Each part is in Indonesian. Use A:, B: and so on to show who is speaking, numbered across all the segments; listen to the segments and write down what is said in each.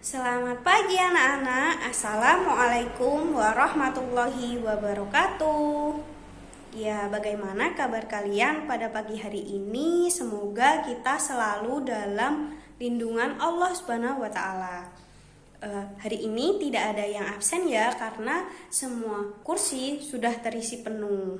A: Selamat pagi anak-anak. Assalamualaikum warahmatullahi wabarakatuh. Ya, bagaimana kabar kalian pada pagi hari ini? Semoga kita selalu dalam lindungan Allah Subhanahu wa taala. Hari ini tidak ada yang absen ya, karena semua kursi sudah terisi penuh.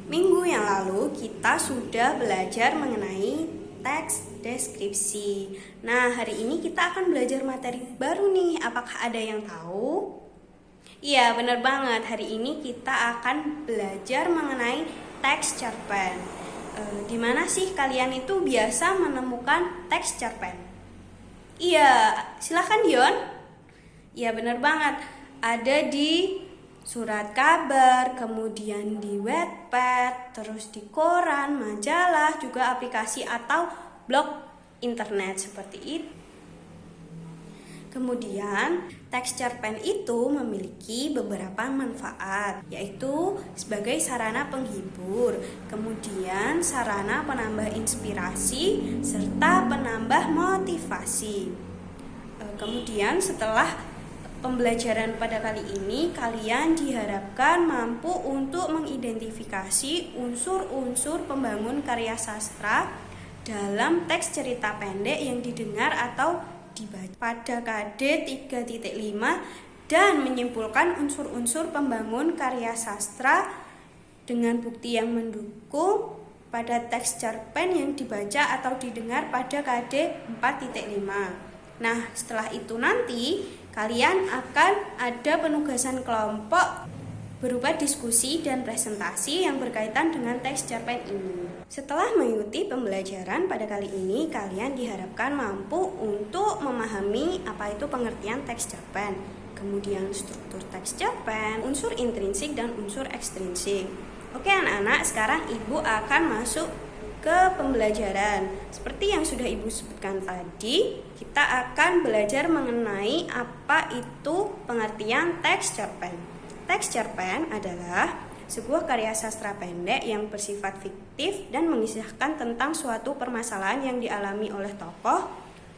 A: Minggu yang lalu kita sudah belajar mengenai teks deskripsi. Nah, hari ini kita akan belajar materi baru nih. Apakah ada yang tahu? Iya, benar banget. Hari ini kita akan belajar mengenai teks cerpen. Di mana sih kalian itu biasa menemukan teks cerpen? Iya, silahkan Dion. Iya, benar banget. Ada di surat kabar, kemudian di Wattpad, terus di koran, majalah, juga aplikasi atau blog internet seperti itu. Kemudian, teks cerpen itu memiliki beberapa manfaat, yaitu sebagai sarana penghibur, kemudian sarana penambah inspirasi, serta penambah motivasi. Kemudian setelah pembelajaran pada kali ini, kalian diharapkan mampu untuk mengidentifikasi unsur-unsur pembangun karya sastra dalam teks cerita pendek yang didengar atau dibaca pada KD 3.5 dan menyimpulkan unsur-unsur pembangun karya sastra dengan bukti yang mendukung pada teks cerpen yang dibaca atau didengar pada KD 4.5. Nah, setelah itu nanti kalian akan ada penugasan kelompok berupa diskusi dan presentasi yang berkaitan dengan teks cerpen ini. Setelah mengikuti pembelajaran pada kali ini, kalian diharapkan mampu untuk memahami apa itu pengertian teks cerpen, kemudian struktur teks cerpen, unsur intrinsik dan unsur ekstrinsik. Oke anak-anak, sekarang Ibu akan masuk ke pembelajaran. Seperti yang sudah Ibu sebutkan tadi, kita akan belajar mengenai apa itu pengertian teks cerpen. Teks cerpen adalah sebuah karya sastra pendek yang bersifat fiktif dan mengisahkan tentang suatu permasalahan yang dialami oleh tokoh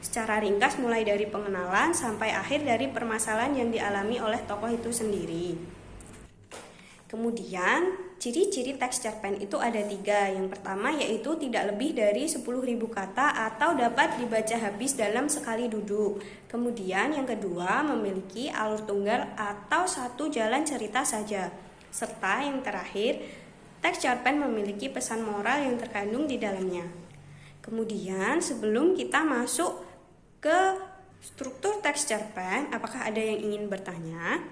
A: secara ringkas, mulai dari pengenalan sampai akhir dari permasalahan yang dialami oleh tokoh itu sendiri. Kemudian, ciri-ciri teks cerpen itu ada 3. Yang pertama yaitu tidak lebih dari 10.000 kata atau dapat dibaca habis dalam sekali duduk. Kemudian yang kedua memiliki alur tunggal atau satu jalan cerita saja. Serta yang terakhir, teks cerpen memiliki pesan moral yang terkandung di dalamnya. Kemudian sebelum kita masuk ke struktur teks cerpen, apakah ada yang ingin bertanya?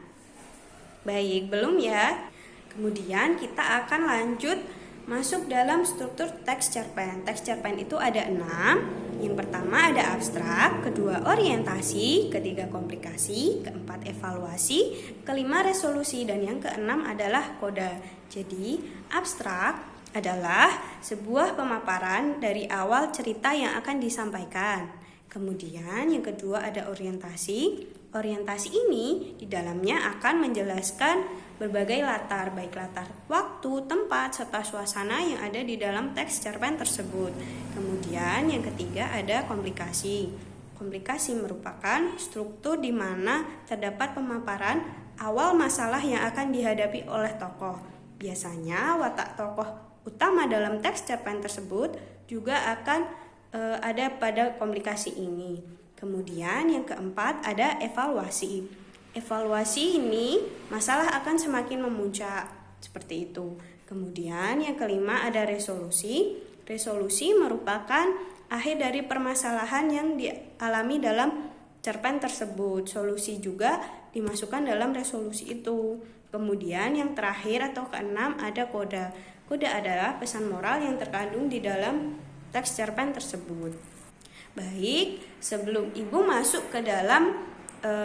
A: Baik, belum ya? Kemudian kita akan lanjut masuk dalam struktur teks cerpen. Teks cerpen itu ada 6. Yang pertama ada abstrak, kedua orientasi, ketiga komplikasi, keempat evaluasi, kelima resolusi, dan yang keenam adalah koda. Jadi abstrak adalah sebuah pemaparan dari awal cerita yang akan disampaikan. Kemudian yang kedua ada orientasi. Orientasi ini di dalamnya akan menjelaskan berbagai latar, baik latar waktu, tempat, serta suasana yang ada di dalam teks cerpen tersebut. Kemudian yang ketiga ada komplikasi. Komplikasi merupakan struktur di mana terdapat pemaparan awal masalah yang akan dihadapi oleh tokoh. Biasanya watak tokoh utama dalam teks cerpen tersebut juga akan ada pada komplikasi ini. Kemudian yang keempat ada evaluasi. Evaluasi ini masalah akan semakin memuncak, seperti itu. Kemudian yang kelima ada resolusi. Resolusi merupakan akhir dari permasalahan yang dialami dalam cerpen tersebut. Solusi juga dimasukkan dalam resolusi itu. Kemudian yang terakhir atau keenam ada koda. Koda adalah pesan moral yang terkandung di dalam teks cerpen tersebut. Baik, sebelum Ibu masuk ke dalam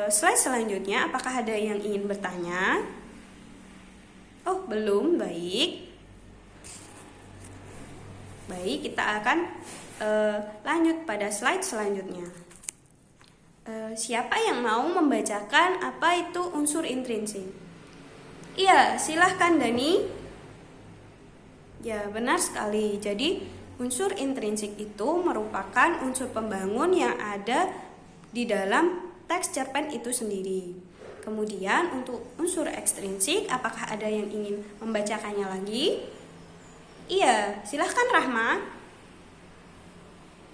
A: slide selanjutnya, apakah ada yang ingin bertanya? Oh, belum. Baik. Baik, kita akan lanjut pada slide selanjutnya. Siapa yang mau membacakan apa itu unsur intrinsik? Iya, silahkan Dani. Ya, benar sekali. Jadi unsur intrinsik itu merupakan unsur pembangun yang ada di dalam teks cerpen itu sendiri. Kemudian untuk unsur ekstrinsik, apakah ada yang ingin membacakannya lagi? Iya, silahkan Rahma.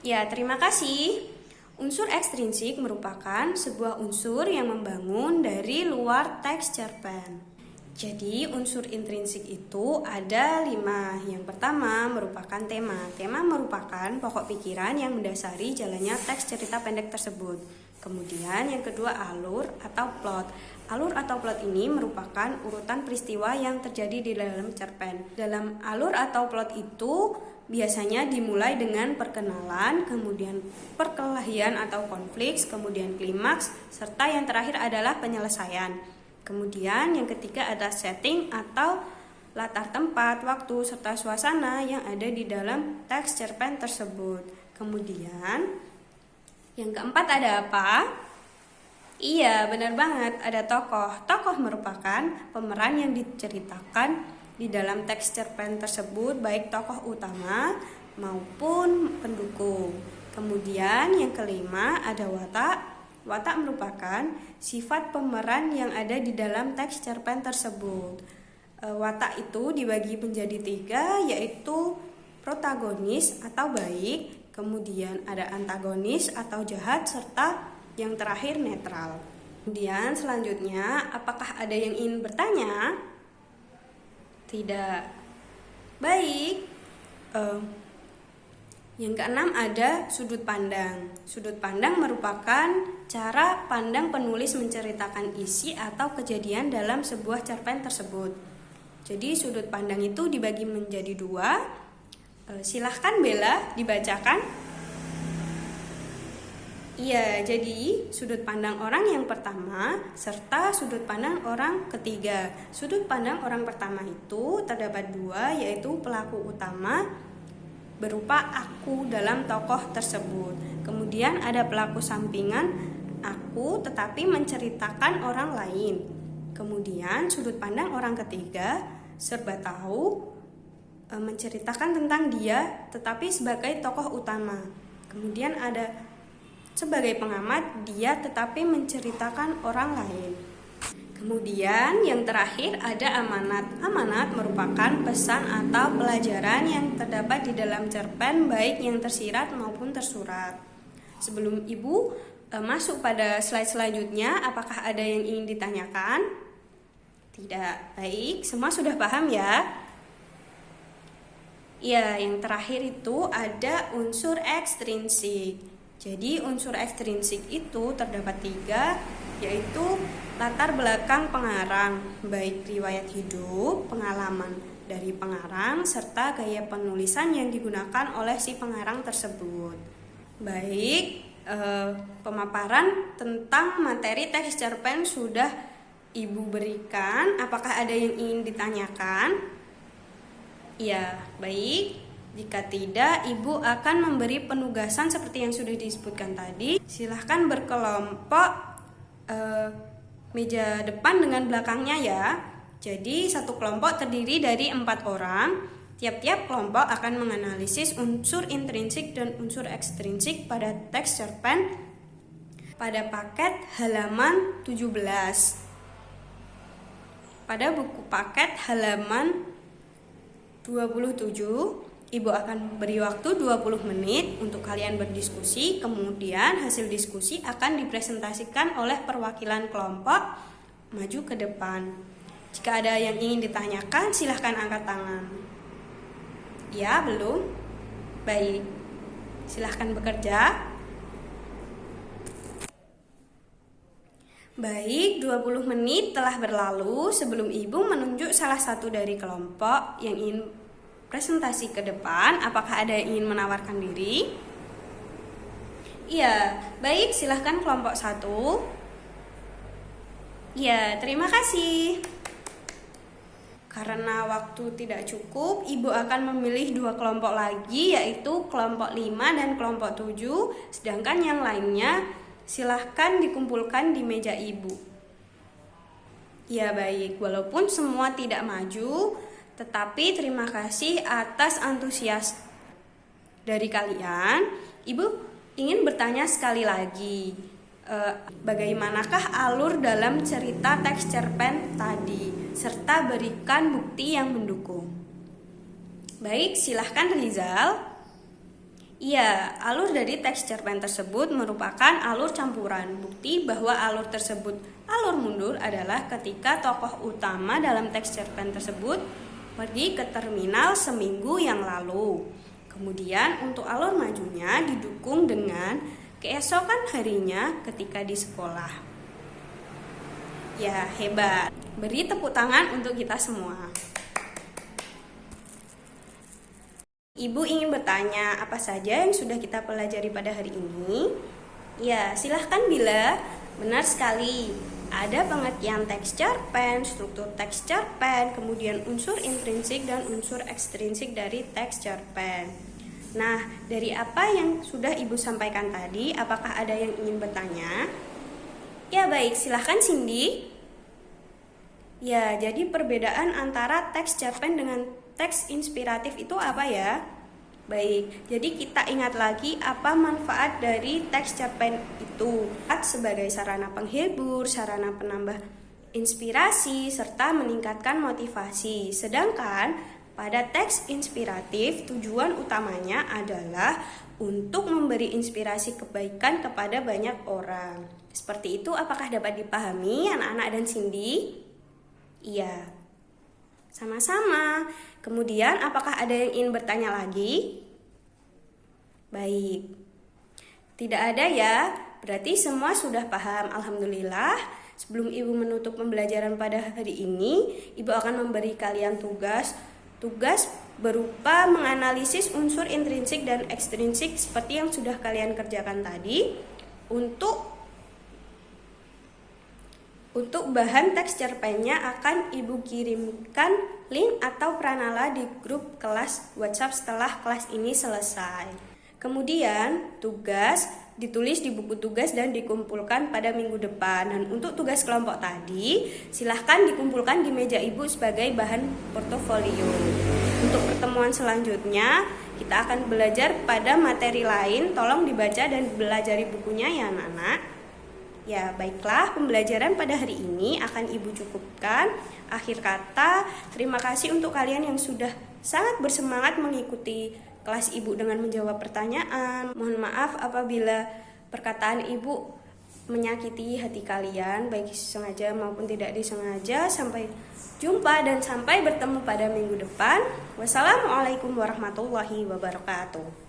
A: Ya, terima kasih. Unsur ekstrinsik merupakan sebuah unsur yang membangun dari luar teks cerpen. Jadi unsur intrinsik itu ada 5. Yang pertama merupakan tema. Tema merupakan pokok pikiran yang mendasari jalannya teks cerita pendek tersebut. Kemudian yang kedua alur atau plot. Alur atau plot ini merupakan urutan peristiwa yang terjadi di dalam cerpen. Dalam alur atau plot itu biasanya dimulai dengan perkenalan, kemudian perkelahian atau konflik, kemudian klimaks, serta yang terakhir adalah penyelesaian. Kemudian yang ketiga ada setting atau latar tempat, waktu, serta suasana yang ada di dalam teks cerpen tersebut. Kemudian yang keempat ada apa? Iya, benar banget, ada tokoh. Tokoh merupakan pemeran yang diceritakan di dalam teks cerpen tersebut, baik tokoh utama maupun pendukung. Kemudian yang kelima ada watak. Watak merupakan sifat pemeran yang ada di dalam teks cerpen tersebut. Watak itu dibagi menjadi 3, yaitu protagonis atau baik, kemudian ada antagonis atau jahat, serta yang terakhir netral. Kemudian selanjutnya, apakah ada yang ingin bertanya? Tidak. Baik. Yang keenam ada sudut pandang. Sudut pandang merupakan cara pandang penulis menceritakan isi atau kejadian dalam sebuah cerpen tersebut. Jadi sudut pandang itu dibagi menjadi 2. Silahkan Bella dibacakan. Iya, jadi sudut pandang orang yang pertama serta sudut pandang orang ketiga. Sudut pandang orang pertama itu terdapat 2, yaitu pelaku utama berupa aku dalam tokoh tersebut. Kemudian ada pelaku sampingan, aku tetapi menceritakan orang lain. Kemudian sudut pandang orang ketiga, serba tahu, menceritakan tentang dia tetapi sebagai tokoh utama. Kemudian ada sebagai pengamat, dia tetapi menceritakan orang lain. Kemudian yang terakhir ada amanat. Amanat merupakan pesan atau pelajaran yang terdapat di dalam cerpen, baik yang tersirat maupun tersurat. Sebelum Ibu masuk pada slide selanjutnya, apakah ada yang ingin ditanyakan? Tidak. Baik, semua sudah paham ya? Ya, yang terakhir itu ada unsur ekstrinsik. Jadi unsur ekstrinsik itu terdapat 3, yaitu latar belakang pengarang, baik riwayat hidup, pengalaman dari pengarang, serta gaya penulisan yang digunakan oleh si pengarang tersebut. Baik, pemaparan tentang materi teks cerpen sudah Ibu berikan. Apakah ada yang ingin ditanyakan? Ya, baik. Jika tidak, Ibu akan memberi penugasan seperti yang sudah disebutkan tadi. Silahkan berkelompok meja depan dengan belakangnya ya. Jadi satu kelompok terdiri dari 4 orang. Tiap-tiap kelompok akan menganalisis unsur intrinsik dan unsur ekstrinsik pada teks cerpen pada paket halaman 17. Pada buku paket halaman 27, Ibu akan beri waktu 20 menit untuk kalian berdiskusi, kemudian hasil diskusi akan dipresentasikan oleh perwakilan kelompok maju ke depan. Jika ada yang ingin ditanyakan, silahkan angkat tangan. Ya, belum? Baik, silahkan bekerja. Baik, 20 menit telah berlalu. Sebelum Ibu menunjuk salah satu dari kelompok yang ingin presentasi ke depan, apakah ada yang ingin menawarkan diri? Iya, baik, silahkan kelompok 1. Iya, terima kasih. Karena waktu tidak cukup, Ibu akan memilih 2 kelompok lagi, yaitu kelompok 5 dan kelompok 7, sedangkan yang lainnya silahkan dikumpulkan di meja Ibu. Ya baik, walaupun semua tidak maju, tetapi terima kasih atas antusias dari kalian. Ibu ingin bertanya sekali lagi. bagaimanakah alur dalam cerita teks cerpen tadi, serta berikan bukti yang mendukung. Baik, silahkan Rizal. Iya, alur dari teks cerpen tersebut merupakan alur campuran. Bukti bahwa alur tersebut alur mundur adalah ketika tokoh utama dalam teks cerpen tersebut pergi ke terminal seminggu yang lalu. Kemudian untuk alur majunya didukung dengan keesokan harinya ketika di sekolah. Ya, hebat. Beri tepuk tangan untuk kita semua. Ibu ingin bertanya, apa saja yang sudah kita pelajari pada hari ini? Ya, silahkan Bila. Benar sekali. Ada pengertian teks cerpen, struktur teks cerpen, kemudian unsur intrinsik dan unsur ekstrinsik dari teks cerpen. Nah, dari apa yang sudah Ibu sampaikan tadi, apakah ada yang ingin bertanya? Ya, baik. Silahkan Cindy. Ya, jadi perbedaan antara teks cerpen dengan teks inspiratif itu apa ya? Baik, jadi kita ingat lagi apa manfaat dari teks cerpen itu. Sebagai sarana penghibur, sarana penambah inspirasi, serta meningkatkan motivasi. Sedangkan pada teks inspiratif, tujuan utamanya adalah untuk memberi inspirasi kebaikan kepada banyak orang. Seperti itu, apakah dapat dipahami anak-anak dan Cindy? Iya, sama-sama. Kemudian, apakah ada yang ingin bertanya lagi? Baik, tidak ada ya. Berarti semua sudah paham. Alhamdulillah. Sebelum Ibu menutup pembelajaran pada hari ini, Ibu akan memberi kalian tugas berupa menganalisis unsur intrinsik dan ekstrinsik seperti yang sudah kalian kerjakan tadi. Untuk bahan teks cerpennya akan Ibu kirimkan link atau pranala di grup kelas WhatsApp setelah kelas ini selesai. Kemudian tugas ditulis di buku tugas dan dikumpulkan pada minggu depan. Dan untuk tugas kelompok tadi, silahkan dikumpulkan di meja Ibu sebagai bahan portofolio. Untuk pertemuan selanjutnya, kita akan belajar pada materi lain. Tolong dibaca dan belajari bukunya ya anak-anak. Ya, baiklah, pembelajaran pada hari ini akan Ibu cukupkan. Akhir kata, terima kasih untuk kalian yang sudah sangat bersemangat mengikuti kelas Ibu dengan menjawab pertanyaan. Mohon maaf apabila perkataan Ibu menyakiti hati kalian, baik sengaja maupun tidak disengaja. Sampai jumpa dan sampai bertemu pada minggu depan. Wassalamualaikum warahmatullahi wabarakatuh.